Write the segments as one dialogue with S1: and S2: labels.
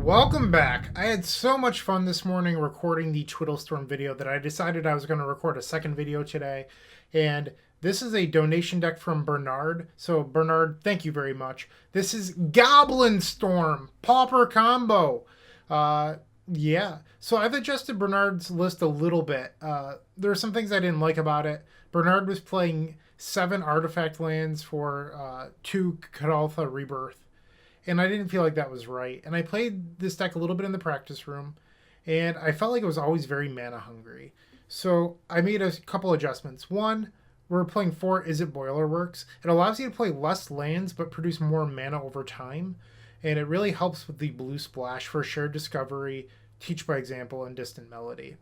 S1: Welcome back. I had so much fun this morning recording the Twiddlestorm video that I decided I was going to record a second video today. And this is a donation deck from Bernard. So, Bernard, thank you very much. This is Goblin Storm, Pauper combo. Yeah. So, I've adjusted Bernard's list a little bit. There are some things I didn't like about it. Bernard was playing 7 artifact lands for 2 Kadaltha Rebirth, and I didn't feel like that was right. And I played this deck a little bit in the practice room, and I felt like it was always very mana hungry. So I made a couple adjustments. One, we're playing 4 Izzet Boilerworks. It allows you to play less lands but produce more mana over time, and it really helps with the blue splash for Shared Discovery, Teach by Example, and Distant Melody.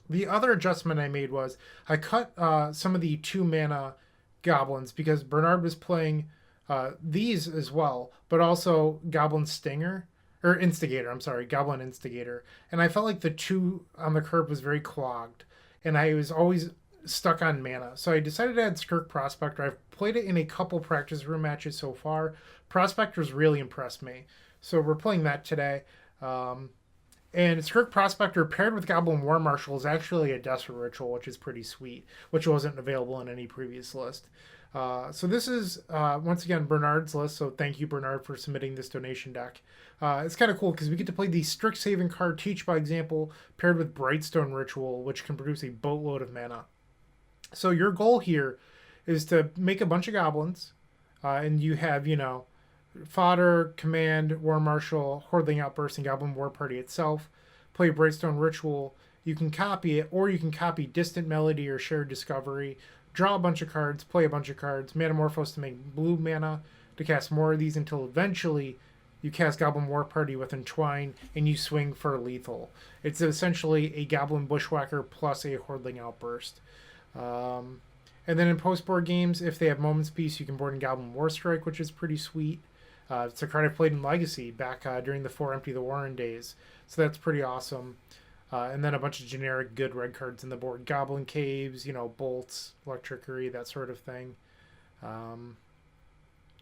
S1: The other adjustment I made was I cut some of the 2 mana goblins because Bernard was playing these as well, but also Goblin Stinger or Instigator. I'm sorry, Goblin Instigator, and I felt like the 2 on the curve was very clogged, and I was always stuck on mana. So I decided to add Skirk Prospector. I've played it in a couple practice room matches so far. Prospector's really impressed me, so we're playing that today. And Skirk Prospector paired with Goblin War Marshal is actually a Desperate Ritual, which is pretty sweet, which wasn't available in any previous list. So this is, once again, Bernard's list, so thank you, Bernard, for submitting this donation deck. It's kind of cool because we get to play the Strixhaven card Teach by Example paired with Brightstone Ritual, which can produce a boatload of mana. So your goal here is to make a bunch of goblins, and you have, Fodder, Command, War Marshal, Hordling Outburst, and Goblin War Party itself. Play Brightstone Ritual. You can copy it, or you can copy Distant Melody or Shared Discovery. Draw a bunch of cards, play a bunch of cards, Metamorphose to make blue mana to cast more of these until eventually you cast Goblin War Party with Entwine and you swing for lethal. It's essentially a Goblin Bushwhacker plus a Hordling Outburst. And then in post-board games, if they have Moment's Peace, you can board in Goblin War Strike, which is pretty sweet. It's a card I played in Legacy back during the 4 Empty the Warren days, so that's pretty awesome. And then a bunch of generic good red cards in the board. Goblin Caves, Bolts, Electrickery, that sort of thing.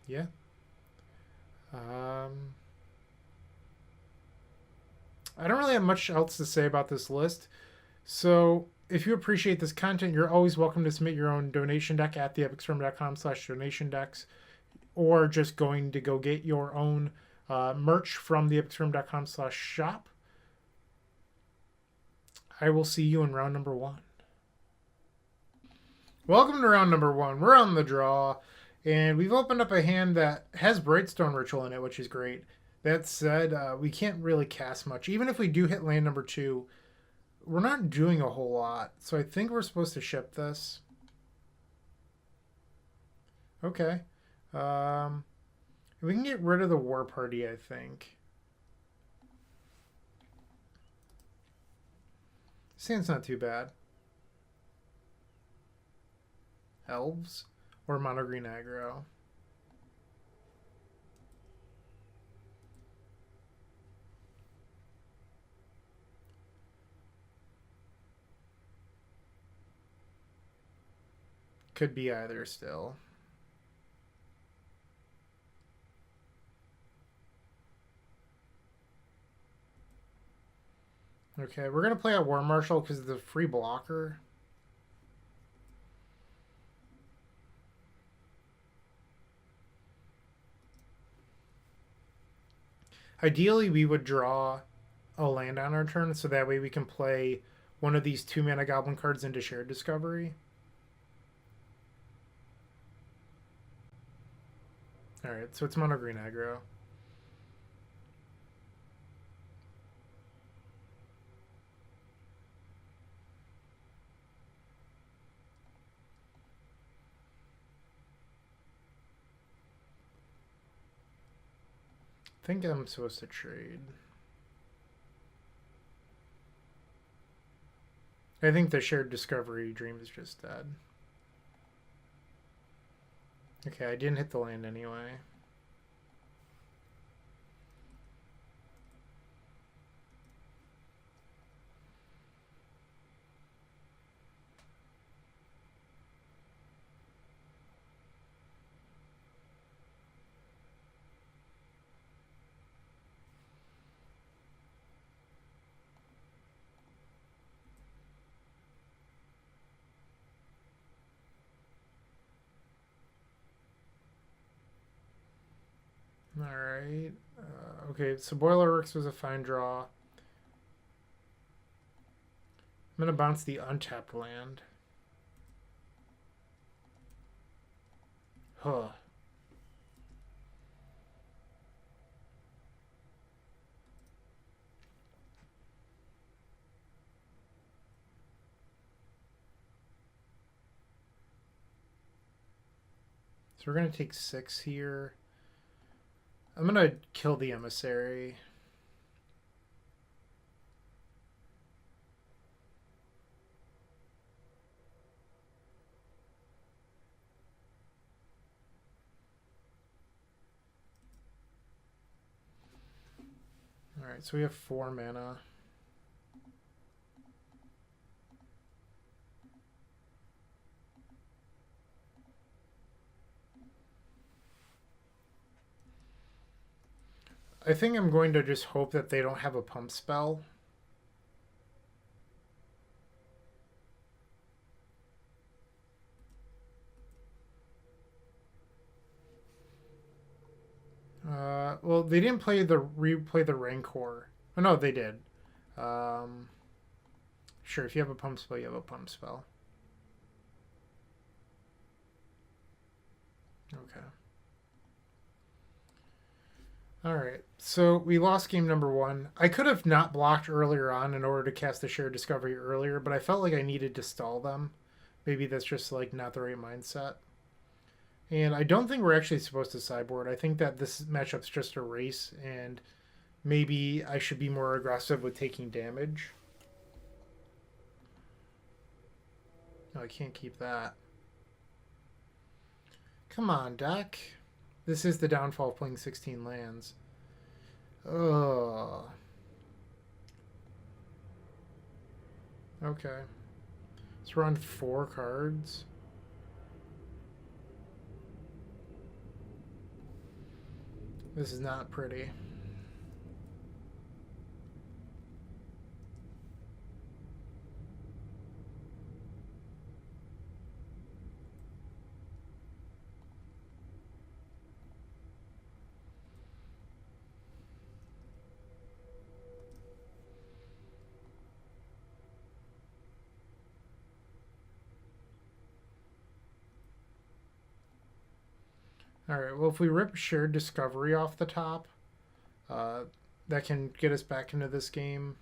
S1: Yeah. I don't really have much else to say about this list. So if you appreciate this content, you're always welcome to submit your own donation deck at theepicstorm.com/donation decks, or just going to go get your own merch from theepicstorm.com/shop. I will see you in round number 1. Welcome to round number 1. We're on the draw, and we've opened up a hand that has Brightstone Ritual in it, which is great. That said, we can't really cast much. Even if we do hit land number 2, we're not doing a whole lot. So I think we're supposed to ship this. Okay. We can get rid of the War Party, I think. Sand's not too bad. Elves or mono green aggro. Could be either still. Okay, we're going to play a War Marshal because it's a free blocker. Ideally, we would draw a land on our turn, so that way we can play one of these 2 mana Goblin cards into Shared Discovery. Alright, so it's mono green aggro. I think I'm supposed to trade. I think the Shared Discovery dream is just dead. Okay, I didn't hit the land anyway. Alright. Okay, so Boilerworks was a fine draw. I'm going to bounce the untapped land. Huh. So we're going to take 6 here. I'm going to kill the emissary. Alright, so we have 4 mana. I think I'm going to just hope that they don't have a pump spell. Well, they didn't replay the Rancor. Oh, no, they did. Sure, if you have a pump spell, you have a pump spell. Okay. Alright, so we lost game number 1. I could have not blocked earlier on in order to cast the Shared Discovery earlier, but I felt like I needed to stall them. Maybe that's just like not the right mindset. And I don't think we're actually supposed to sideboard. I think that this matchup's just a race, and maybe I should be more aggressive with taking damage. No, I can't keep that. Come on, deck. This is the downfall of playing 16 lands. Ugh. Okay. So we're on 4 cards. This is not pretty. Alright, well, if we rip Shared Discovery off the top, that can get us back into this game.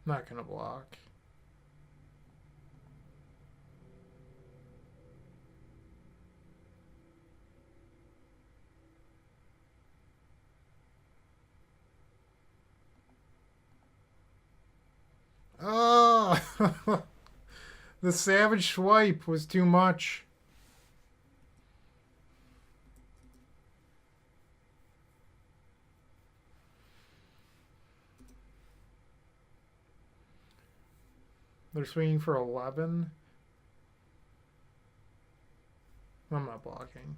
S1: Not gonna block. Oh! The Savage Swipe was too much. They're swinging for 11. I'm not blocking.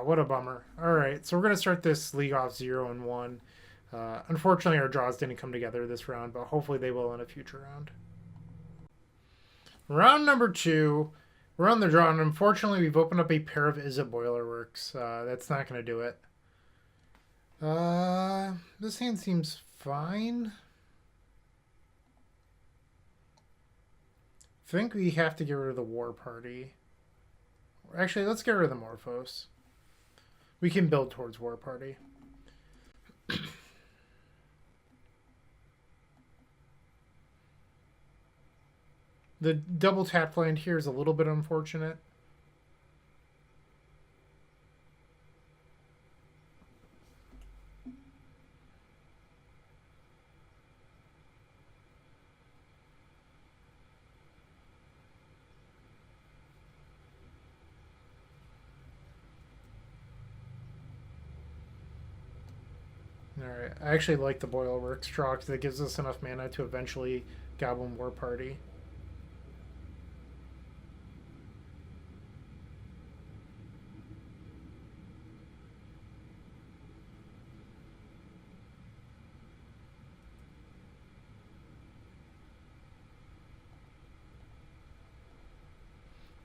S1: What a bummer. Alright, so we're going to start this league off 0-1. Unfortunately, our draws didn't come together this round, but hopefully they will in a future round. Round number 2. We're on the draw, and unfortunately, we've opened up a pair of Is It Boilerworks. That's not going to do it. This hand seems fine. I think we have to get rid of the War Party. Actually, let's get rid of the Morphos. We can build towards War Party. The double tap land here is a little bit unfortunate. Alright, I actually like the Boilerworks draw because it gives us enough mana to eventually Goblin War Party.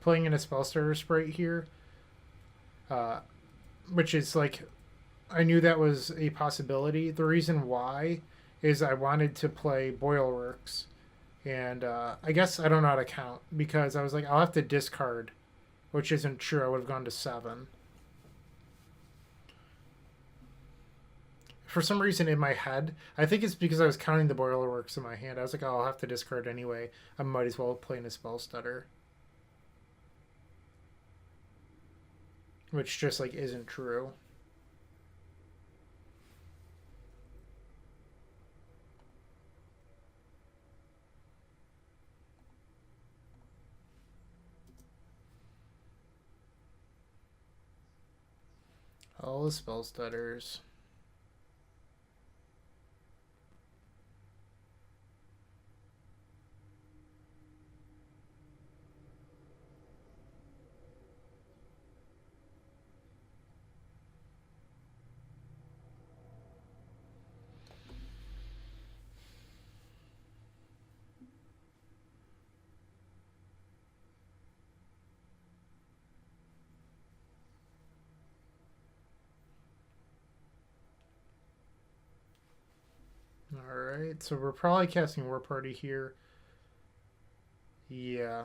S1: playing in a spell starter sprite here, which is like, I knew that was a possibility. The reason why is I wanted to play Boilworks, and I guess I don't know how to count because I was like, I'll have to discard, which isn't true. I would have gone to 7. For some reason in my head, I think it's because I was counting the Boilerworks in my hand. I was like, oh, I'll have to discard anyway. I might as well play in a spell stutter. Which just like isn't true. All the spell stutters. Alright, so we're probably casting War Party here. Yeah.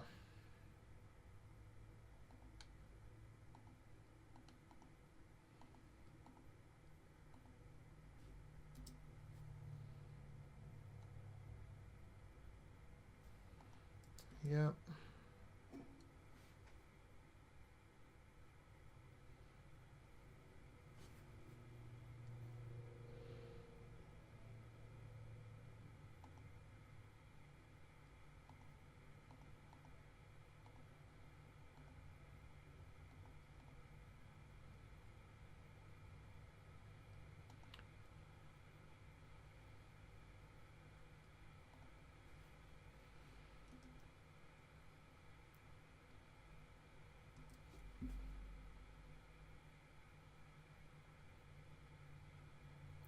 S1: Yep.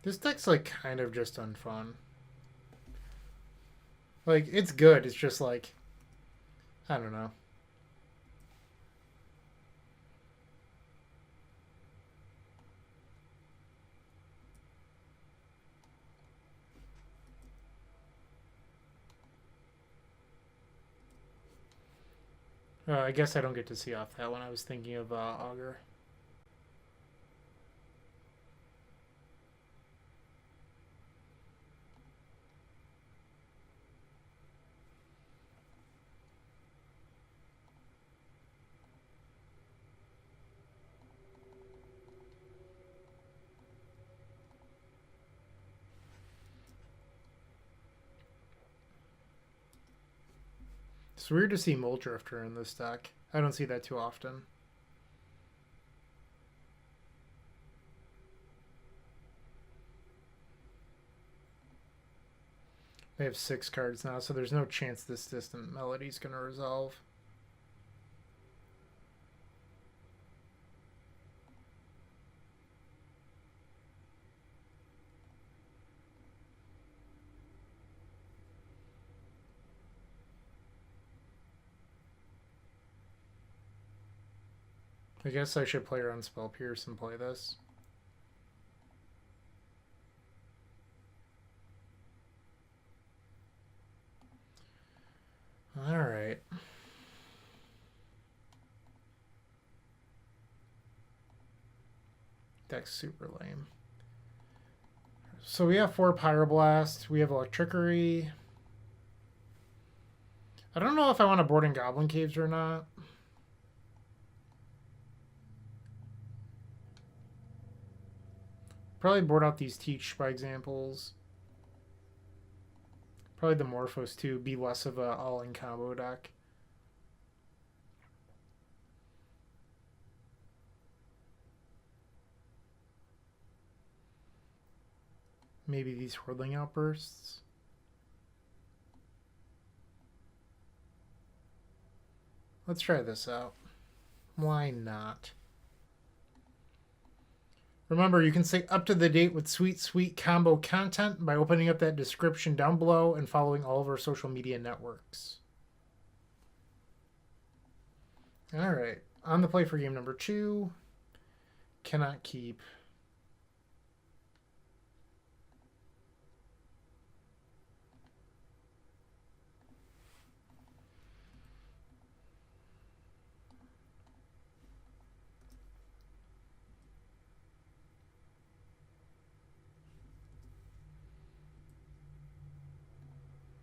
S1: This deck's like kind of just unfun. Like, it's good, it's just like, I don't know. I guess I don't get to see off that one. I was thinking of Augur. It's weird to see Muldrifter in this deck. I don't see that too often. They have 6 cards now, so there's no chance this Distant Melody's going to resolve. I guess I should play around Spell Pierce and play this. Alright. Deck's super lame. So we have 4 Pyroblast. We have Electrickery. I don't know if I want to board in Goblin Caves or not. Probably board out these Teach by examples. Probably the Morphos too. Be less of a all-in combo deck. Maybe these Whirling Outbursts. Let's try this out. Why not? Remember, you can stay up to the date with sweet, sweet combo content by opening up that description down below and following all of our social media networks. All right. On the play for game number 2. Cannot keep.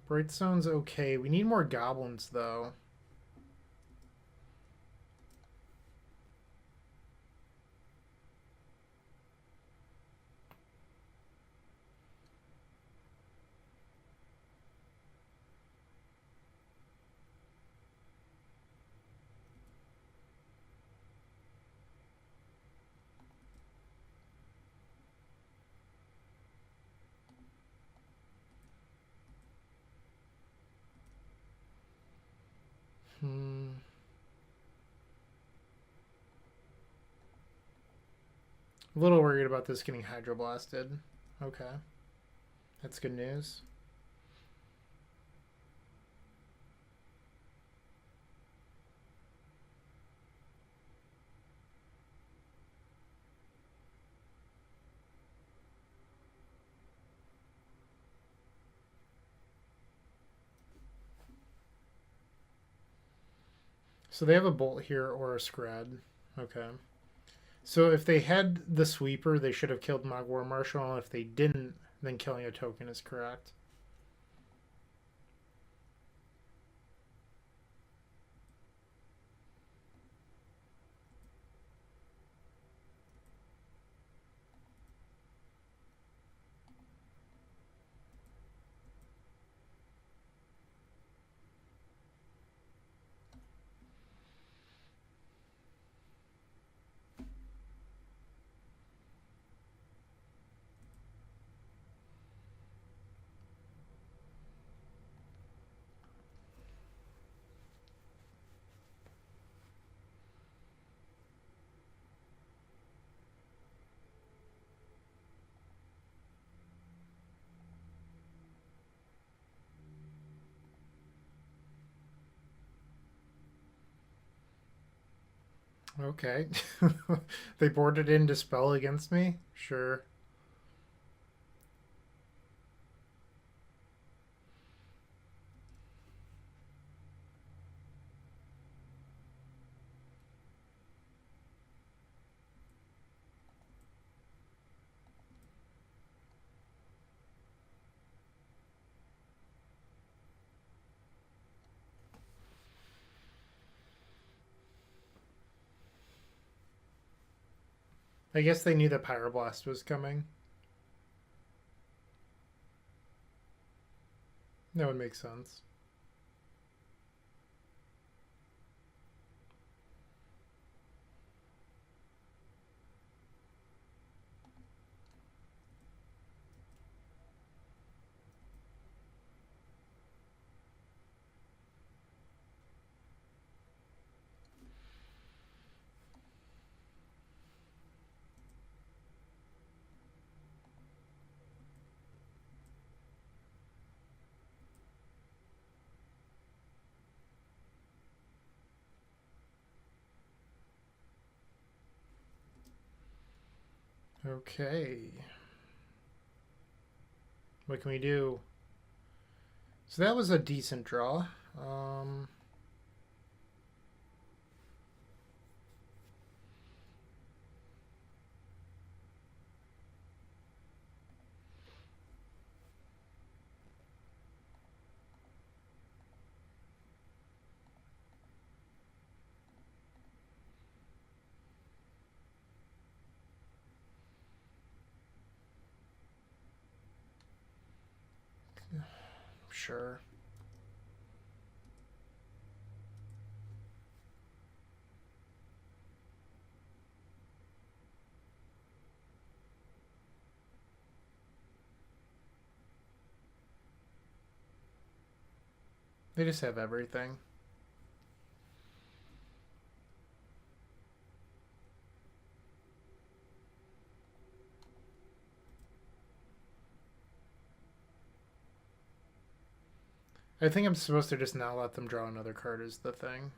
S1: Brightstone's okay. We need more goblins, though. A little worried about this getting hydroblasted. Okay. That's good news. So they have a bolt here or a scred. Okay. So if they had the sweeper, they should have killed Mag War Marshal. If they didn't, then killing a token is correct. Okay. They boarded in Dispel against me? Sure. I guess they knew that Pyroblast was coming. That would make sense. Okay. What can we do? So that was a decent draw. Sure. They just have everything. I think I'm supposed to just not let them draw another card is the thing.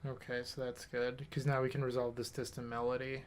S1: Okay, so that's good, because now we can resolve this distant melody.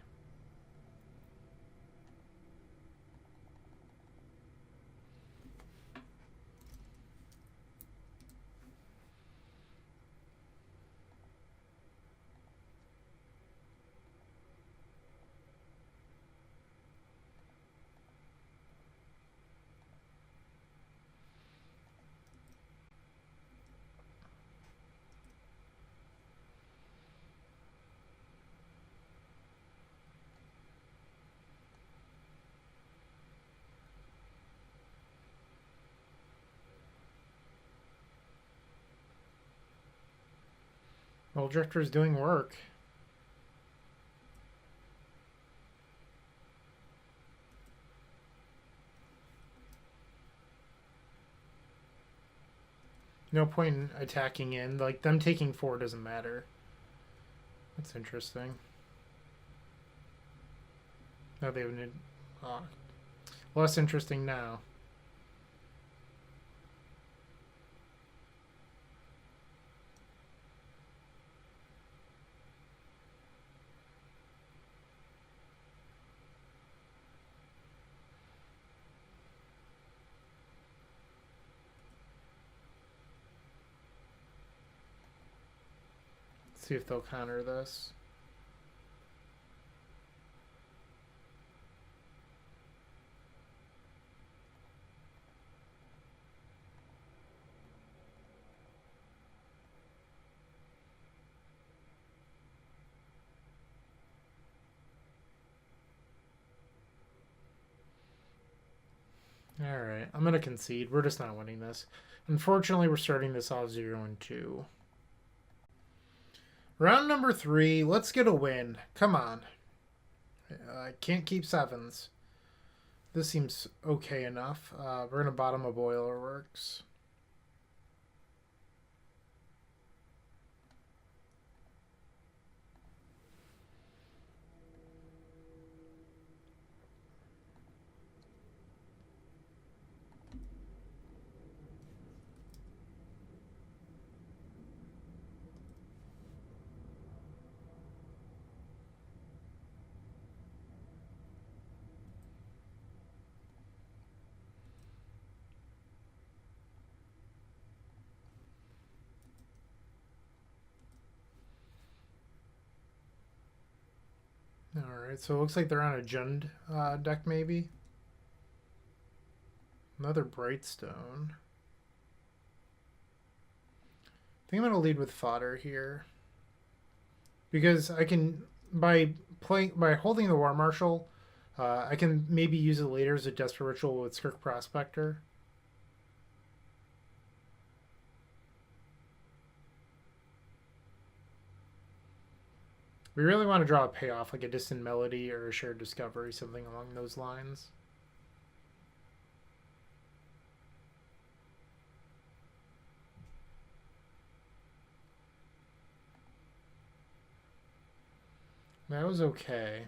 S1: Well, Drifter's doing work. No point in attacking in. Like, them taking 4 doesn't matter. That's interesting. No, they would. Less interesting now. See if they'll counter this. Alright, I'm going to concede. We're just not winning this. Unfortunately, we're starting this off 0-2. Round number 3. Let's get a win. Come on. I can't keep 7s. This seems okay enough. We're going to bottom a Boiler Works. Alright, so it looks like they're on a Jund deck, maybe. Another Brightstone. I think I'm going to lead with Fodder here. Because I can, by holding the War Marshal, I can maybe use it later as a Desperate Ritual with Skirk Prospector. We really want to draw a payoff, like a Distant Melody or a Shared Discovery, something along those lines. That was okay.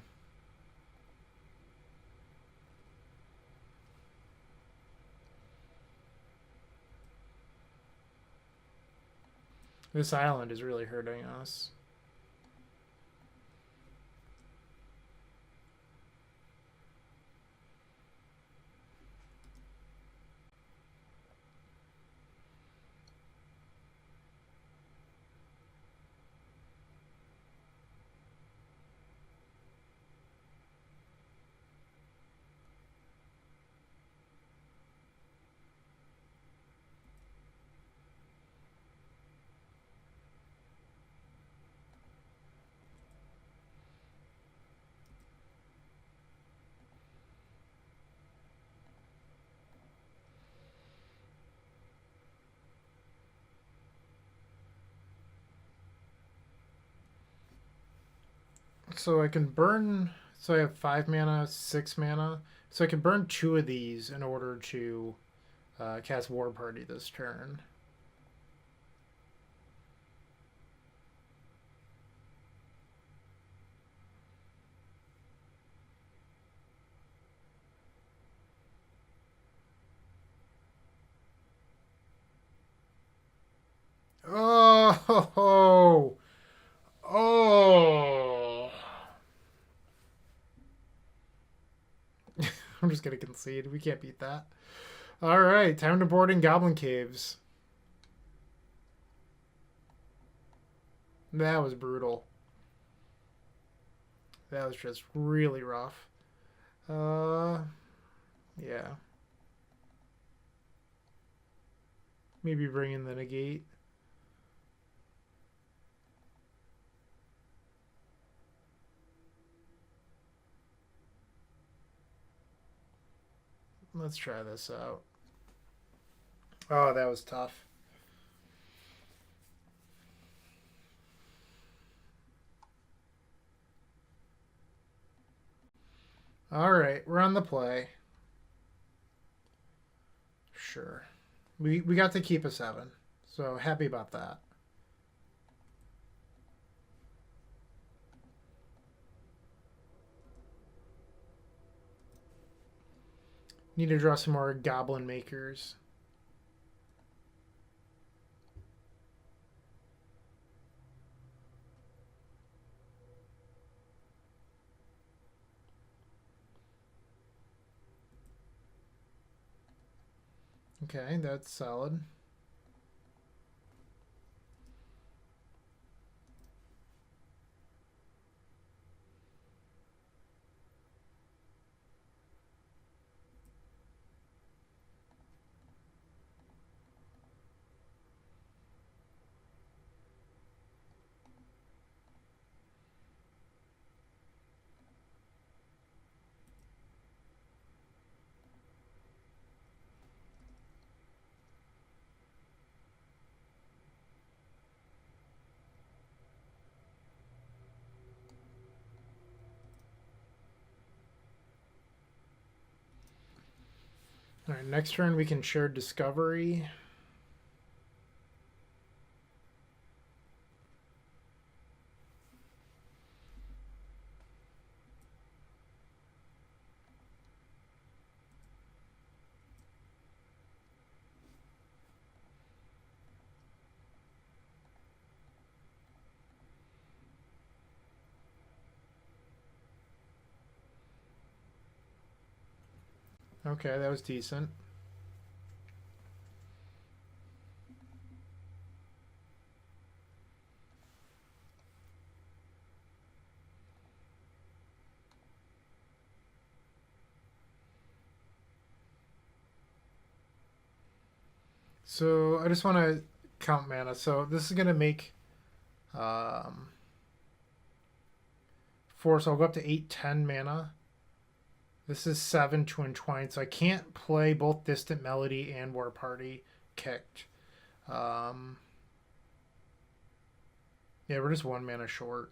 S1: This island is really hurting us. So I can burn. So I have 5 mana, 6 mana. So I can burn 2 of these in order to cast War Party this turn. Oh, I'm just going to concede. We can't beat that. All right, time to board in Goblin Caves. That was brutal. That was just really rough. Yeah. Maybe bring in the negate. Let's try this out. Oh, that was tough. All right, we're on the play. Sure. We got to keep a 7. So happy about that. Need to draw some more Goblin Makers. Okay, that's solid. All right, next turn we can share Discovery. Okay, that was decent. So I just want to count mana. So this is going to make 4, so I'll go up to 8, 10 mana. This is 7 to entwine, so I can't play both Distant Melody and War Party kicked. Yeah, we're just 1 mana short.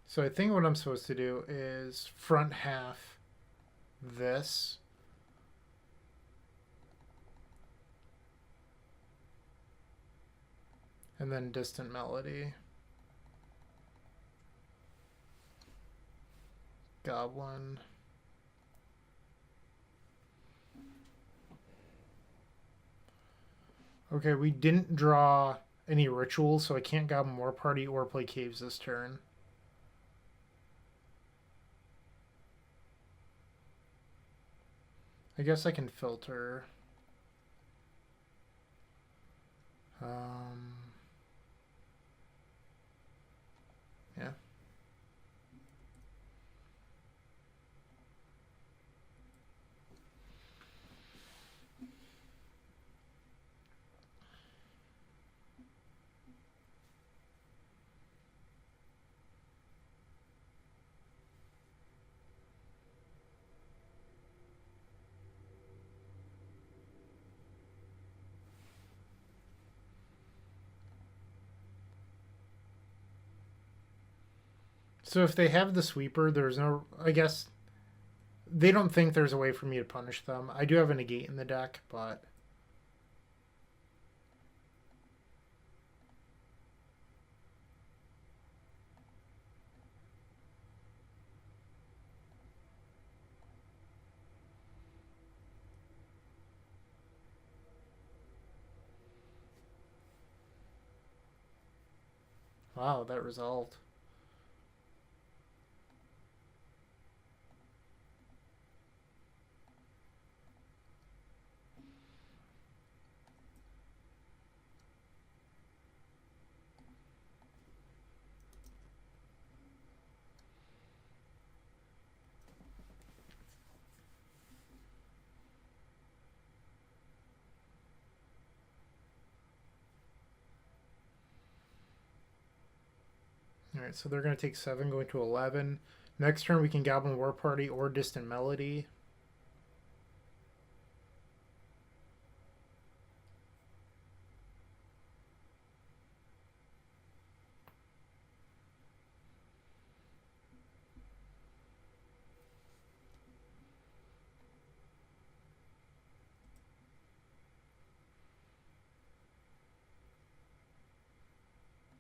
S1: So I think what I'm supposed to do is front half this. And then Distant Melody. Goblin. Okay, we didn't draw any rituals, so I can't Goblin War Party or play Caves this turn. I guess I can filter. Yeah. So if they have the sweeper, there's no... I guess they don't think there's a way for me to punish them. I do have a negate in the deck, but... Wow, that resolved. Alright, so they're going to take 7, going to 11. Next turn we can Goblin War Party or Distant Melody.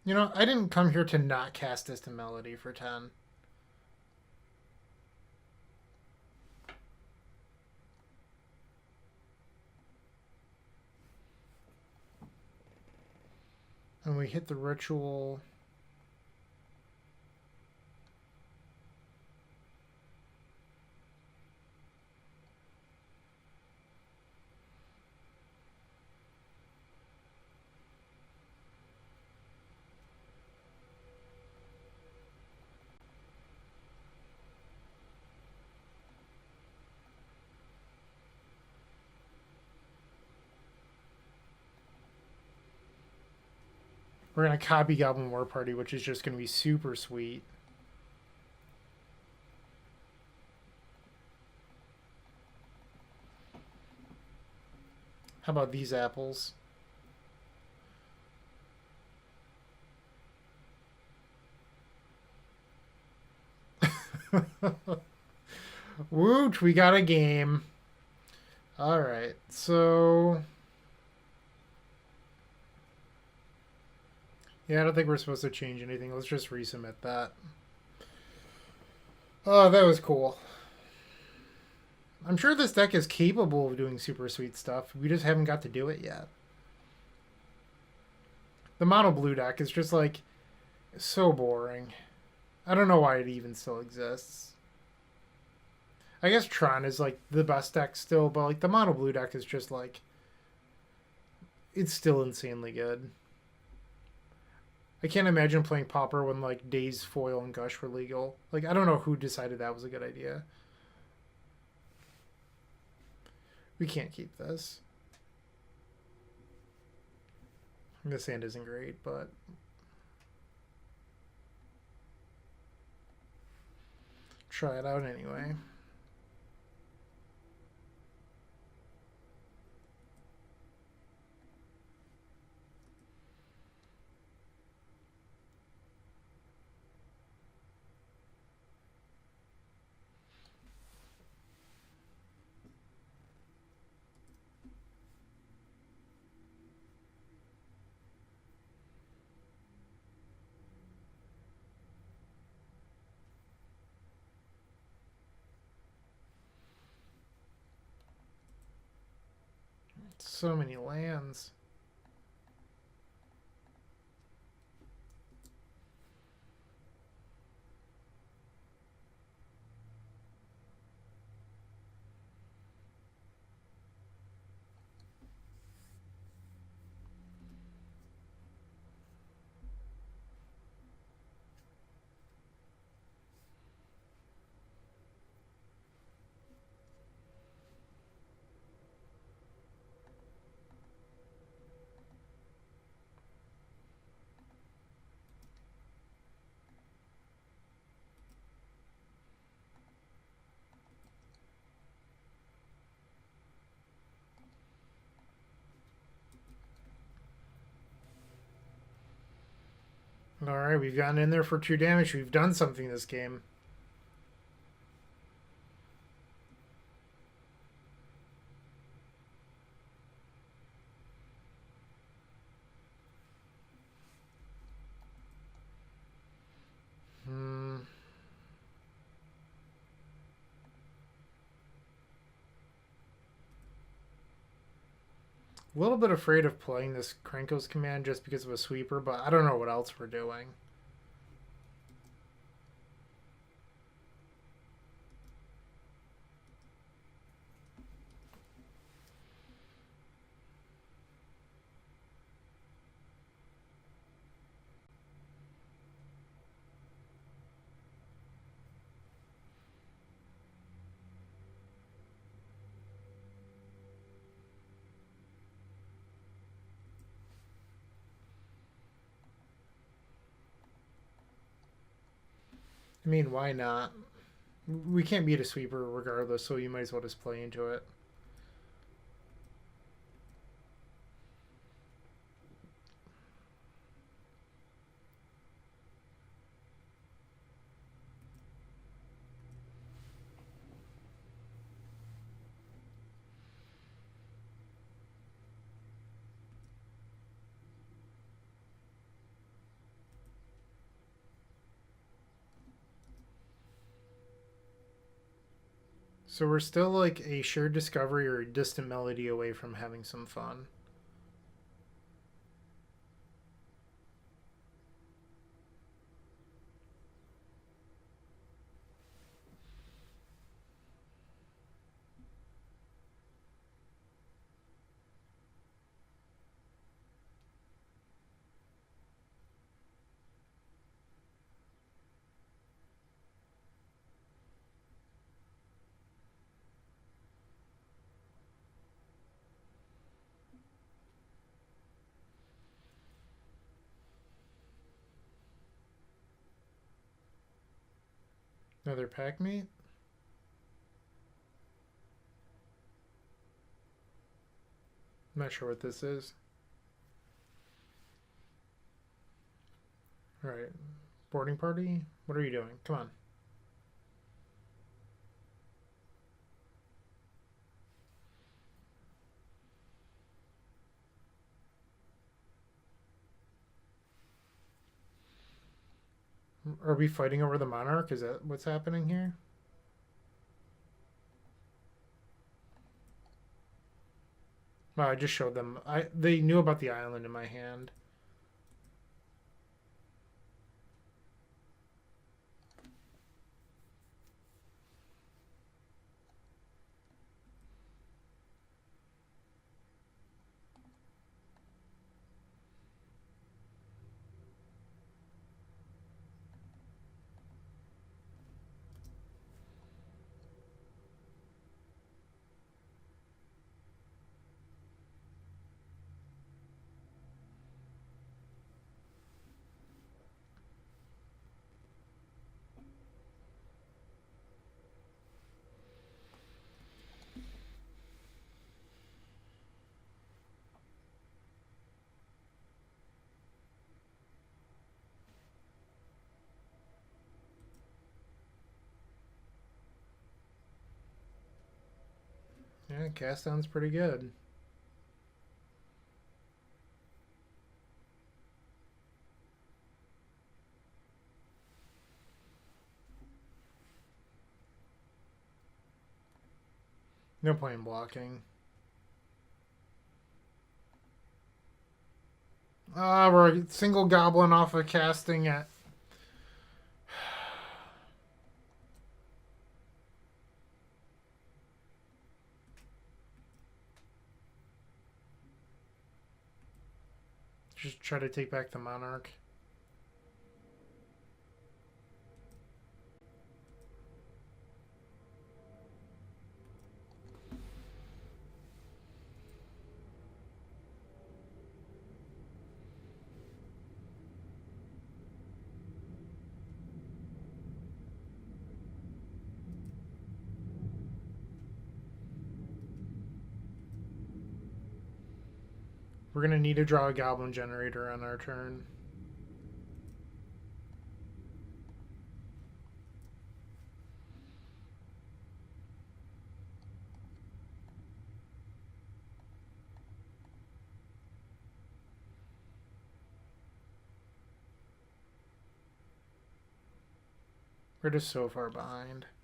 S1: You know, I didn't come here to not cast Distant Melody for 10. And we hit the ritual. We're going to copy Goblin War Party, which is just going to be super sweet. How about these apples? Woot, we got a game. Alright, so... Yeah, I don't think we're supposed to change anything. Let's just resubmit that. Oh, that was cool. I'm sure this deck is capable of doing super sweet stuff. We just haven't got to do it yet. The mono blue deck is just like so boring. I don't know why it even still exists. I guess Tron is like the best deck still, but like the mono blue deck is just like it's still insanely good. I can't imagine playing Pauper when like Daze, Foil, and Gush were legal. Like I don't know who decided that was a good idea. We can't keep this. This hand isn't great, but try it out anyway. So many lands. Alright, we've gotten in there for 2 damage. We've done something this game. A little bit afraid of playing this Krenko's command just because of a sweeper, but I don't know what else we're doing. I mean, why not? We can't beat a sweeper regardless, so you might as well just play into it. So we're still like a shared discovery or a distant melody away from having some fun. Another pack mate? I'm not sure what this is. Alright. Boarding party? What are you doing? Come on. Are we fighting over the monarch? Is that what's happening here? Well, I just showed them. They knew about the island in my hand. Yeah, cast down's pretty good. No point in blocking. We're a single goblin off of casting at. Just try to take back the monarch. We're gonna need to draw a goblin generator on our turn. We're just so far behind. –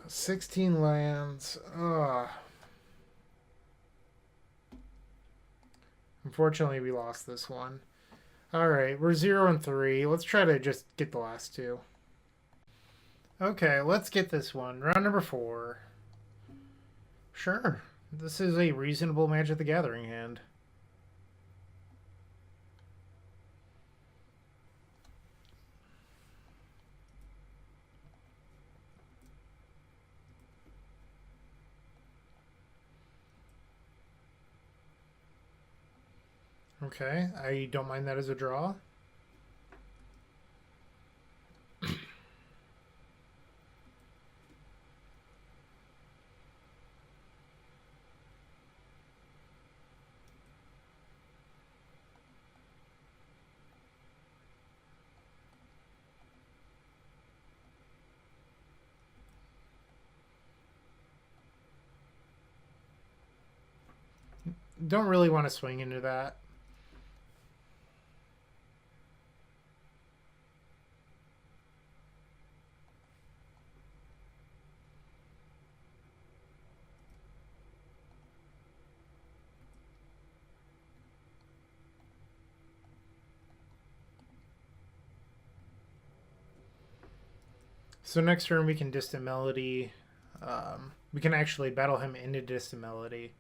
S1: 16 lands. Ugh. Unfortunately, we lost this one. Alright, we're 0 and 3. Let's try to just get the last two. Okay, let's get this one. Round number 4. Sure. This is a reasonable Magic the Gathering hand. Okay, I don't mind that as a draw. Don't really want to swing into that. So next turn we can Distant Melody. We can actually battle him into Distant Melody.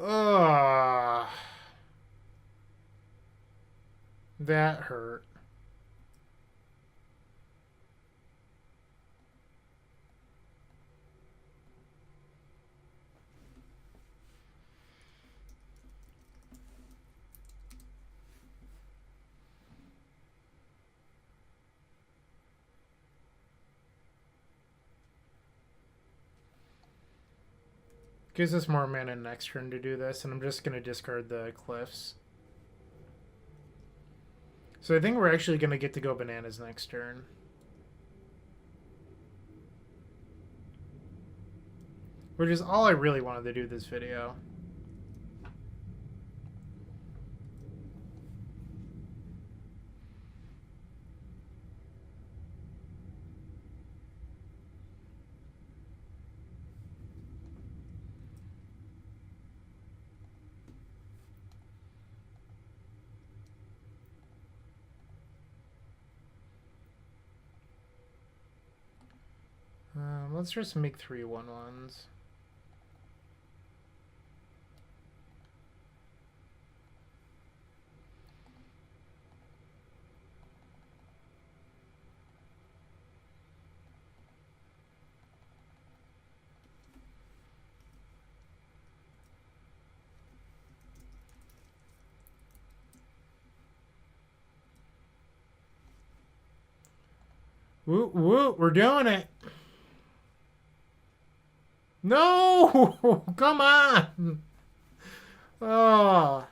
S1: Ugh. That hurt. Gives us more mana next turn to do this, and I'm just going to discard the Cliffs. So I think we're actually going to get to go bananas next turn. Which is all I really wanted to do this video. Let's just make 3 1/1s. Woo, woo, we're doing it. No! Come on! Oh,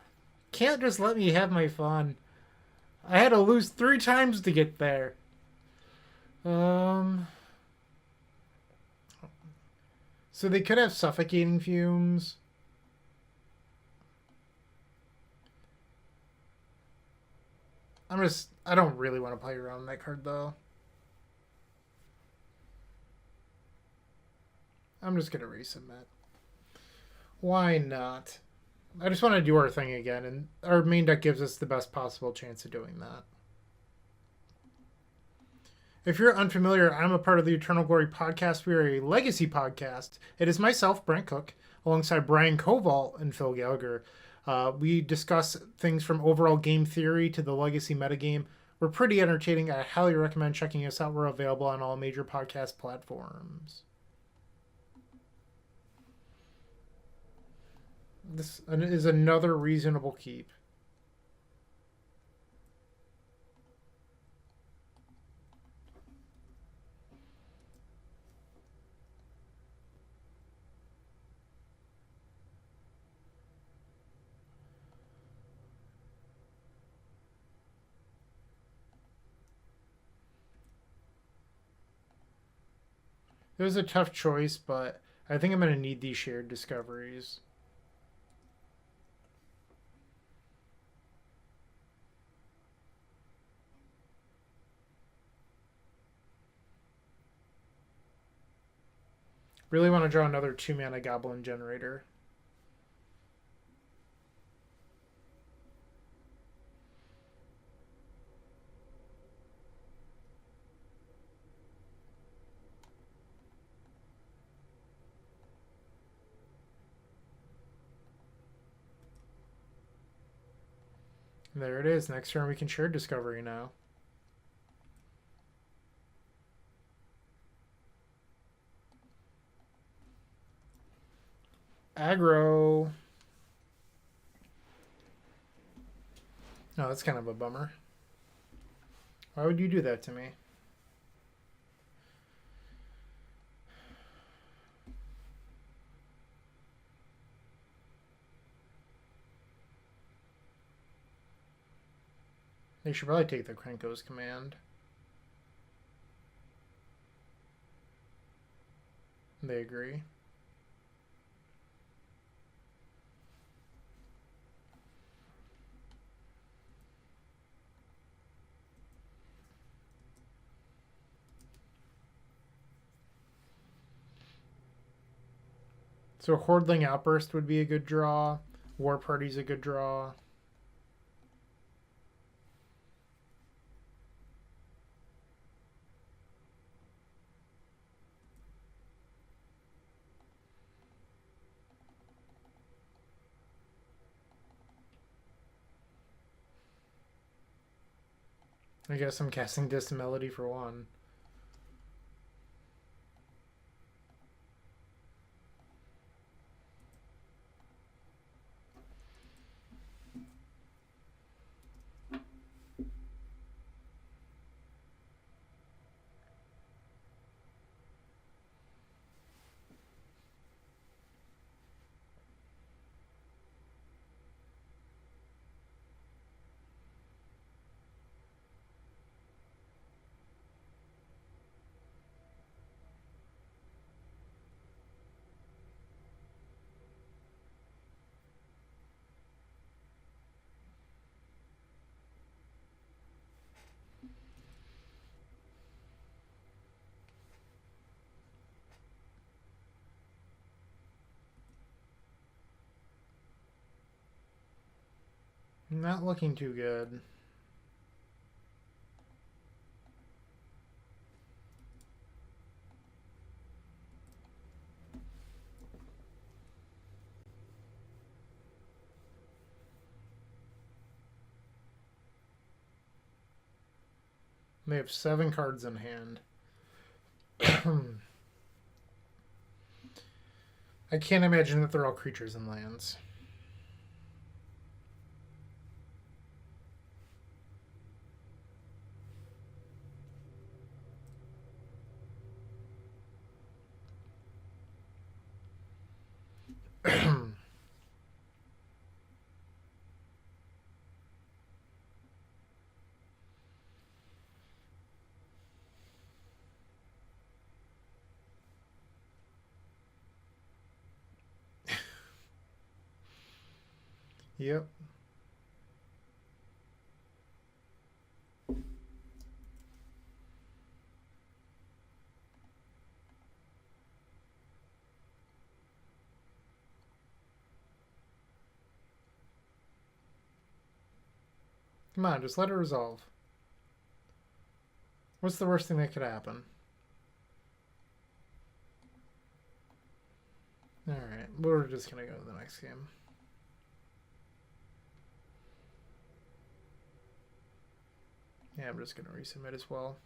S1: can't just let me have my fun. I had to lose 3 times to get there. So they could have Suffocating Fumes. I don't really want to play around that card though. I'm just going to resubmit. Why not? I just want to do our thing again, and our main deck gives us the best possible chance of doing that. If you're unfamiliar, I'm a part of the Eternal Glory podcast. We are a legacy podcast. It is myself, Brent Cook, alongside Brian Koval and Phil Gallagher. We discuss things from overall game theory to the legacy metagame. We're pretty entertaining. I highly recommend checking us out. We're available on all major podcast platforms. This is another reasonable keep. It was a tough choice, but I think I'm going to need these shared discoveries. Really want to draw another 2-mana Goblin Generator. There it is. Next turn we can share Discovery now. Aggro. Oh, that's kind of a bummer. Why would you do that to me? They should probably take the Krenko's command. They agree. So Hordling Outburst would be a good draw. War Party's a good draw. I guess I'm casting Distant Melody for one. Not looking too good. They have 7 cards in hand. I can't imagine that they're all creatures and lands. Yep. Come on, just let it resolve. What's the worst thing that could happen? Alright, we're just gonna go to the next game. Yeah, I'm just gonna resubmit as well.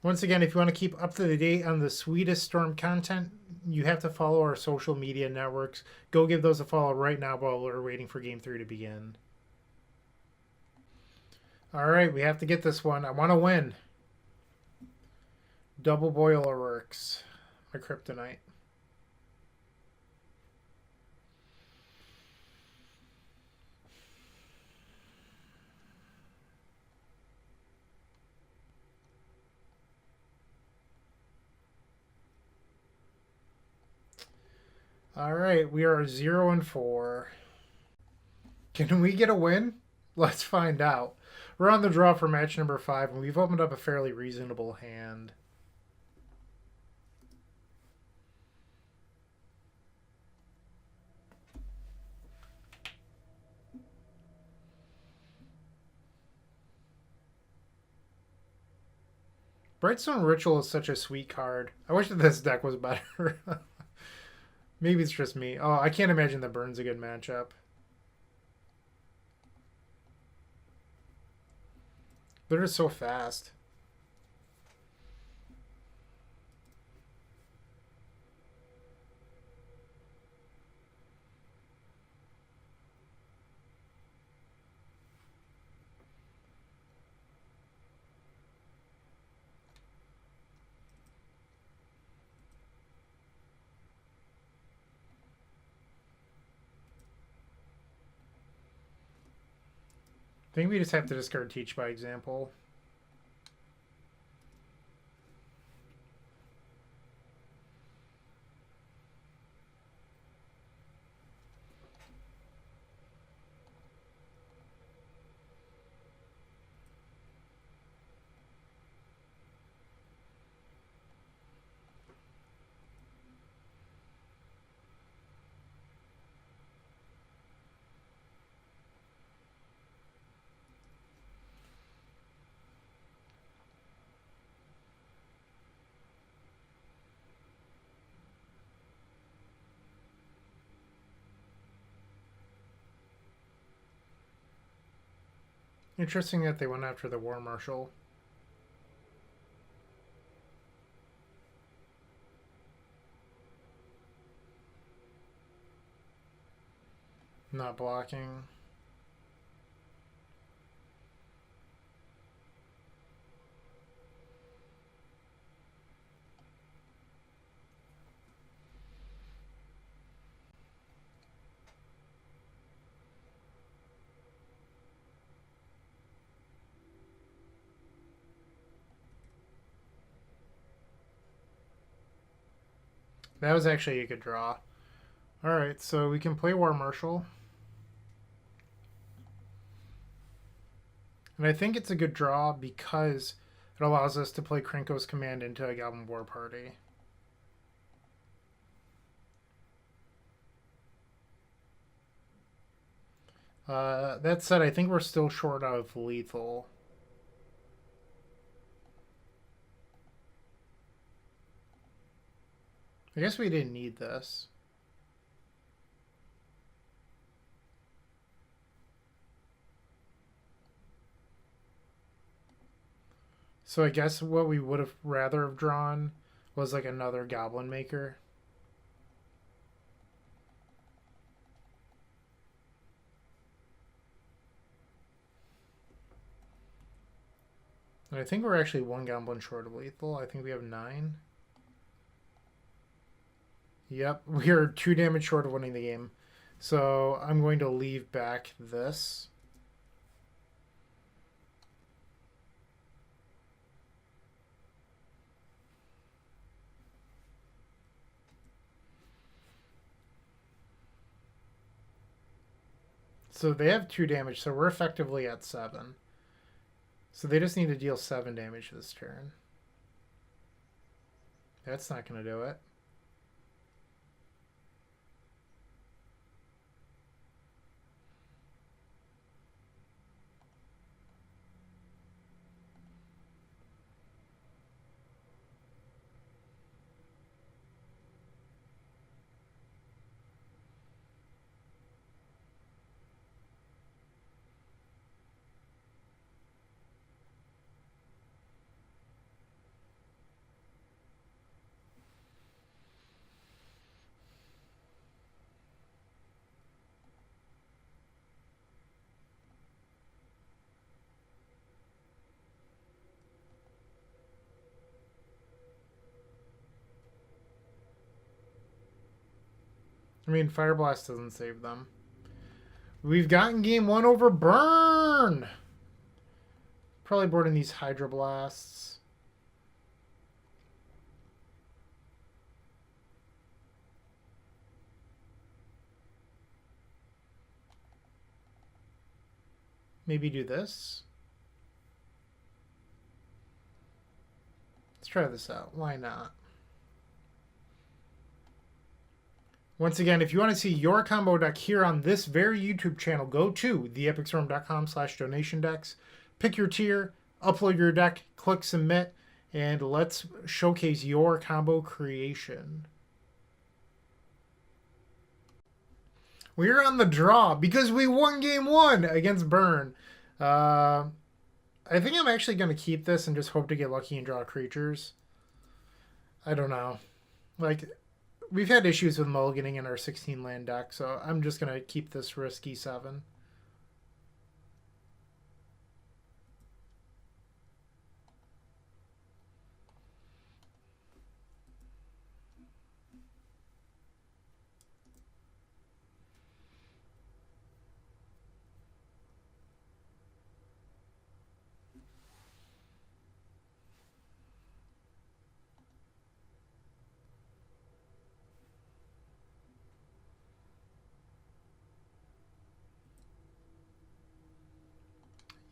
S1: Once again, if you want to keep up to date on the Sweetest Storm content, you have to follow our social media networks. Go give those a follow right now while we're waiting for Game 3 to begin. Alright, we have to get this one. I want to win. Double Boiler Works. My kryptonite. Alright, we are 0-4. Can we get a win? Let's find out. We're on the draw for match number 5, and we've opened up a fairly reasonable hand. Brightstone Ritual is such a sweet card. I wish that this deck was better. Maybe it's just me. Oh, I can't imagine that Burn's a good matchup. They're just so fast. I think we just have to discard Teach by example. Interesting that they went after the War Marshal. Not blocking. That was actually a good draw. Alright, so we can play War Marshal. And I think it's a good draw because it allows us to play Krenko's command into a Goblin War Party. That said, I think we're still short of lethal. I guess we didn't need this. So I guess what we would have rather have drawn was like another Goblin Maker. And I think we're actually one Goblin short of lethal. I think we have 9. Yep, we are 2 damage short of winning the game. So I'm going to leave back this. So they have 2 damage, so we're effectively at 7. So they just need to deal 7 damage this turn. That's not going to do it. I mean, Fire Blast doesn't save them. We've gotten game 1 over Burn! Probably boarding these Hydro Blasts. Maybe do this. Let's try this out. Why not? Once again, if you want to see your combo deck here on this very YouTube channel, go to theepicstorm.com/donation decks, pick your tier, upload your deck, click submit, And let's showcase your combo creation. We're on the draw because we won game 1 against Burn. I think I'm actually going to keep this and just hope to get lucky and draw creatures. I don't know. Like, we've had issues with mulliganing in our 16 land deck, so I'm just going to keep this risky 7.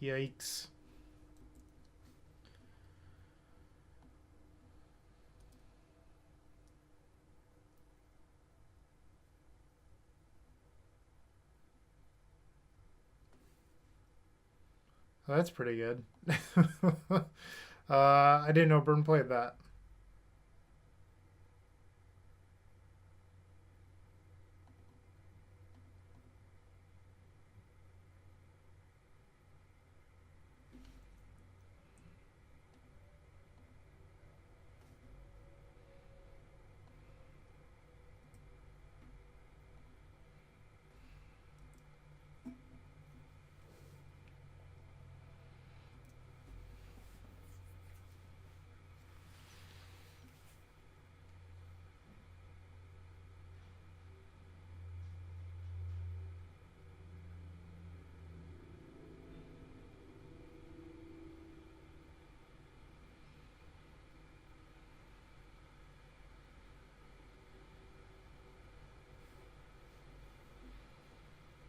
S1: Yikes. Well, that's pretty good. I didn't know Burn played that.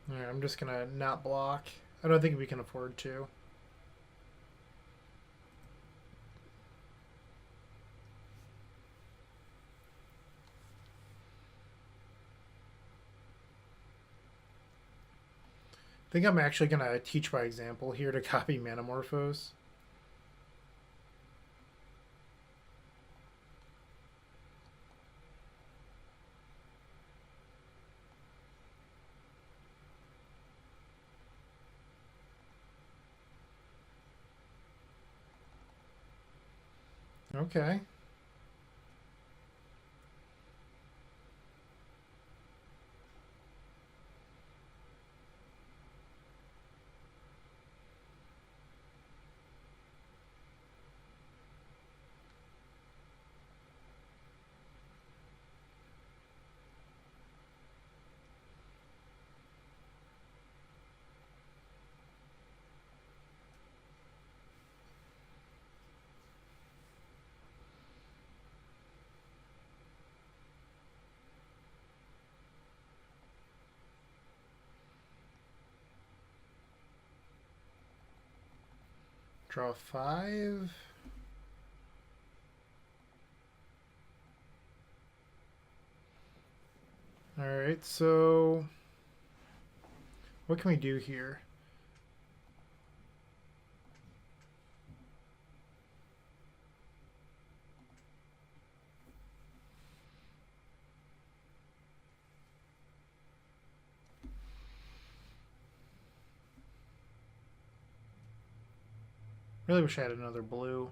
S1: Alright, I'm just gonna not block. I don't think we can afford to. I think I'm actually gonna teach by example here to copy Manamorphose. Okay. Draw 5. Alright, so what can we do here? Really wish I had another blue.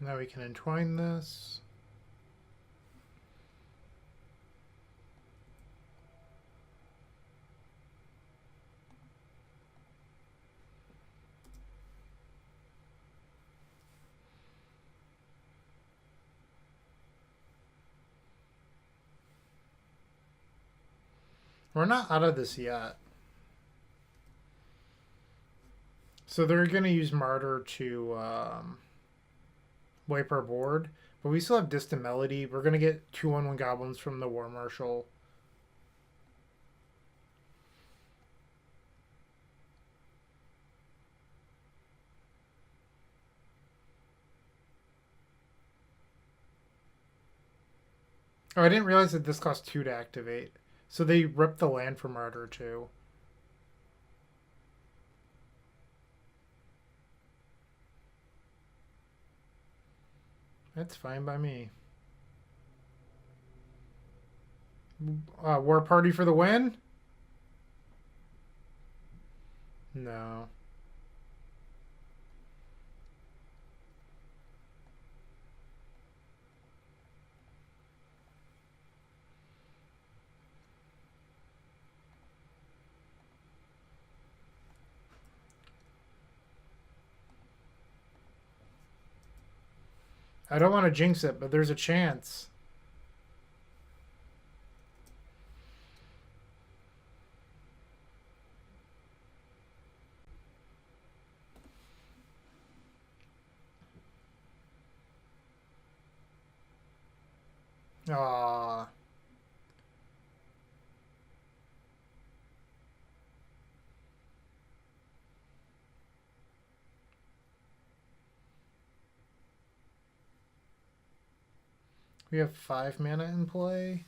S1: Now we can entwine this. We're not out of this yet. So they're going to use Martyr to wipe our board. But we still have Distant Melody. We're going to get 2/1 goblins from the War Marshal. Oh, I didn't realize that this cost 2 to activate. So they ripped the land from Martyr too. That's fine by me. War Party for the win? No. I don't want to jinx it, but there's a chance. Ah. We have 5 mana in play.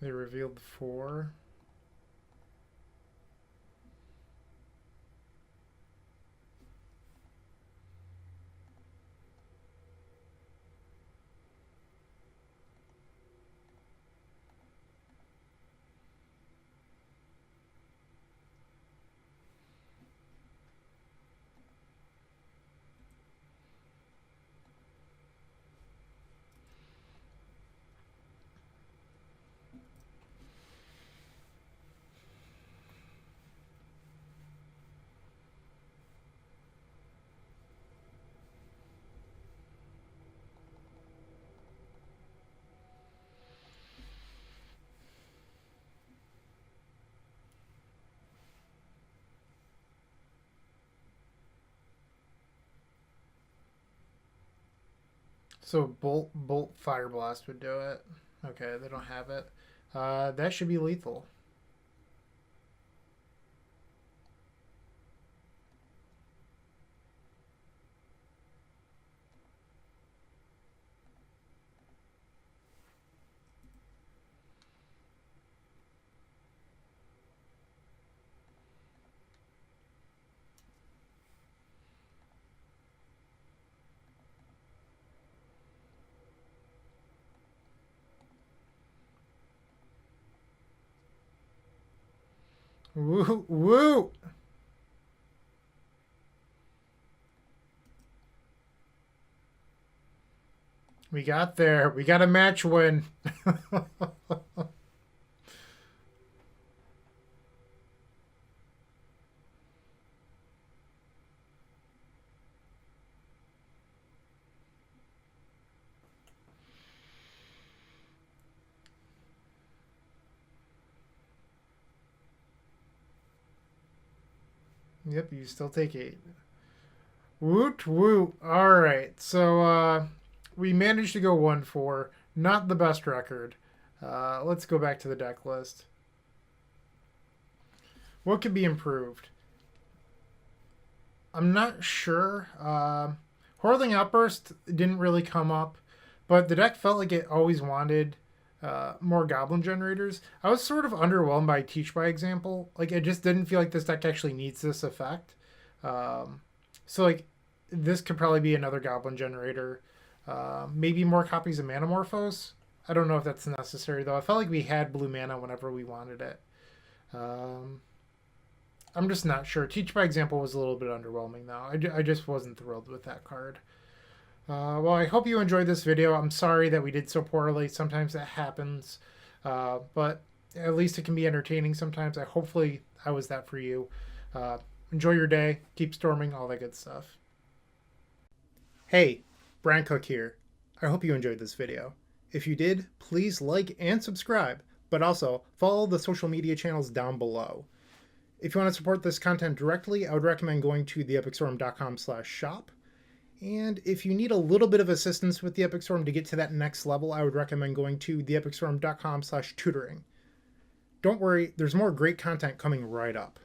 S1: They revealed 4. So Bolt Fire Blast would do it. Okay, they don't have it. That should be lethal. Woo! Woo! We got there. We got a match win. Yep, you still take 8. Woot woot. All right. So we managed to go 1-4. Not the best record. Let's go back to the deck list. What could be improved? I'm not sure. Whirling Outburst didn't really come up, but the deck felt like it always wanted more goblin generators. I was sort of underwhelmed by Teach by Example. Like, I just didn't feel like this deck actually needs this effect. So, like, this could probably be another goblin generator. Maybe more copies of Manamorphose. I don't know if that's necessary, though. I felt like we had blue mana whenever we wanted it. I'm just not sure. Teach by Example was a little bit underwhelming, though. I just wasn't thrilled with that card. Well, I hope you enjoyed this video. I'm sorry that we did so poorly. Sometimes that happens. But at least it can be entertaining sometimes. Hopefully I was that for you. Enjoy your day. Keep storming. All that good stuff. Hey, Bryant Cook here. I hope you enjoyed this video. If you did, please like and subscribe, but also follow the social media channels down below. If you want to support this content directly, I would recommend going to theepicstorm.com/shop. And if you need a little bit of assistance with the Epic Storm to get to that next level, I would recommend going to theepicstorm.com/tutoring. Don't worry, there's more great content coming right up.